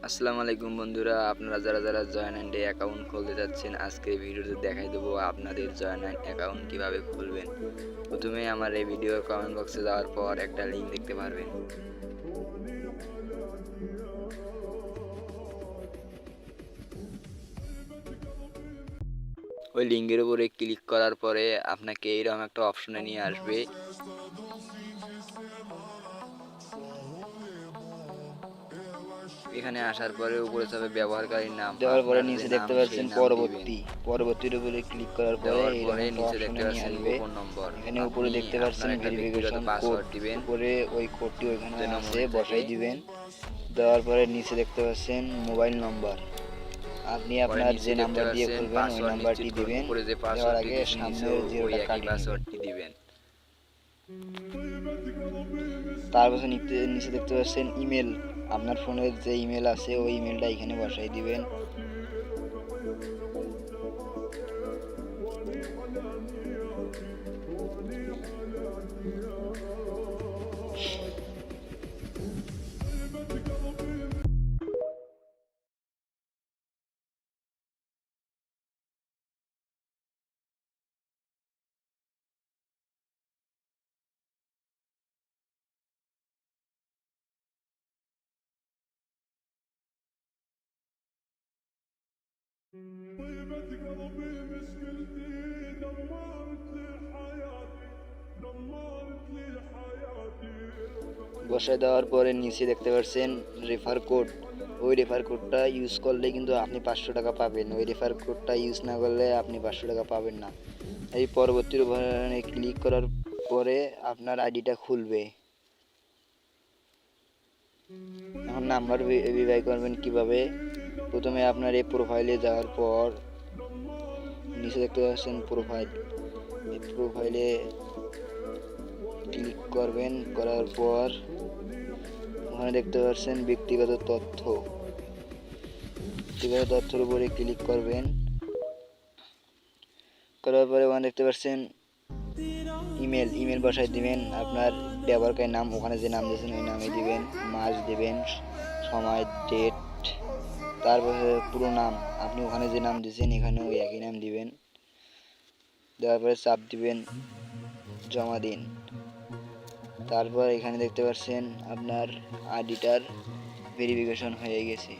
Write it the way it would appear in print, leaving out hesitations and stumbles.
আসসালামু আলাইকুম বন্ধুরা, আপনারা যারা যারা জয়েন্ট অ্যাকাউন্ট খুলতে যাচ্ছেন, আজকে এই ভিডিওতে দেখাই দেবো আপনাদের জয়েন্ট অ্যাকাউন্ট কিভাবে খুলবেন। প্রথমে আমার এই ভিডিওর কমেন্ট বক্সে যাওয়ার পর একটা লিঙ্ক দেখতে পারবেন। ওই লিঙ্কের উপরে ক্লিক করার পরে আপনাকে এইরকম একটা অপশনে নিয়ে আসবে। এখানে আসার পরে উপরে যাবে ব্যবহারকারীর নাম, দেওয়ার পরে আপনার যে নিচে নাম দেখতে সেই পাচ্ছেন নাম দিবেন। পরবর্তীর উপরে ক্লিক করার পরে দেওয়ার এরকম পরে একটা নিচে দেখতে অপশনে নিয়ে পাচ্ছেন আসবে। গোপন নম্বর, এখানে উপরে আপনি দেখতে আপনার পাচ্ছেন একটা ব্যক্তিগত ভেরিফিকেশন কোড, পাসওয়ার্ড দিবেন। উপরে ওই কোডটি ওইখানে যেন আছে মনে থাকে। বসাই দিবেন। দেওয়ার পরে নিচে দেখতে পাচ্ছেন মোবাইল নম্বর, আপনি পরে আপনার নিচে যে দেখতে নাম্বার দিয়ে পাচ্ছেন খুলবেন ওই পাসওয়ার্ড নাম্বারটি নিশ্চিত করুন, দিবেন। উপরে যে দেওয়ার পাসওয়ার্ডটি আগে দিয়েছেন সামনের নিচেও ওই জিরোটা একই কাটিয়ে নেবেন। পাসওয়ার্ডটি দিবেন। তারপর নিচে দেখতে পাচ্ছেন ইমেল, আপনার ফোনের যে ইমেল আছে ওই ইমেলটা এখানে বসাই দিবেন। طيبة قلبي مشكلتي دمرت لي حياتي دمرت لي حياتي বসায় দেওয়ার পরে নিচে দেখতে পাচ্ছেন রেফার কোড, ওই রেফার কোডটা ইউজ করলে কিন্তু আপনি 500 টাকা পাবেন। ওই রেফার কোডটা ইউজ না করলে আপনি 500 টাকা পাবেন না। এই পরবর্তী উপরে ক্লিক করার পরে আপনার আইডিটা খুলবে। এখন নাম্বার ভেরিফাই করবেন কিভাবে। প্রথমে আপনার এই প্রোফাইলে যাওয়ার পর নিচে দেখতে পাচ্ছেন প্রোফাইল, এই প্রোফাইলে ক্লিক করবেন। করার পর ওখানে দেখতে পাচ্ছেন ব্যক্তিগত তথ্যের উপরে ক্লিক করবেন। করার পরে ওখানে দেখতে পাচ্ছেন ইমেল বসাই দিবেন। আপনার ব্যবহারকারীর নাম, ওখানে যে নাম দিয়েছেন ওই নামে দিবেন, মাস দিবেন, সময়, ডেট, তারপরে পুরো নাম, আপনি ওখানে যে নাম দিয়েছেন এখানে ওই একই নাম দিবেন। দেওয়ার পরে চাপ দিবেন, জমা দিন। তারপর এখানে দেখতে পাচ্ছেন আপনার আইডিটার ভেরিফিকেশন হয়ে গেছে।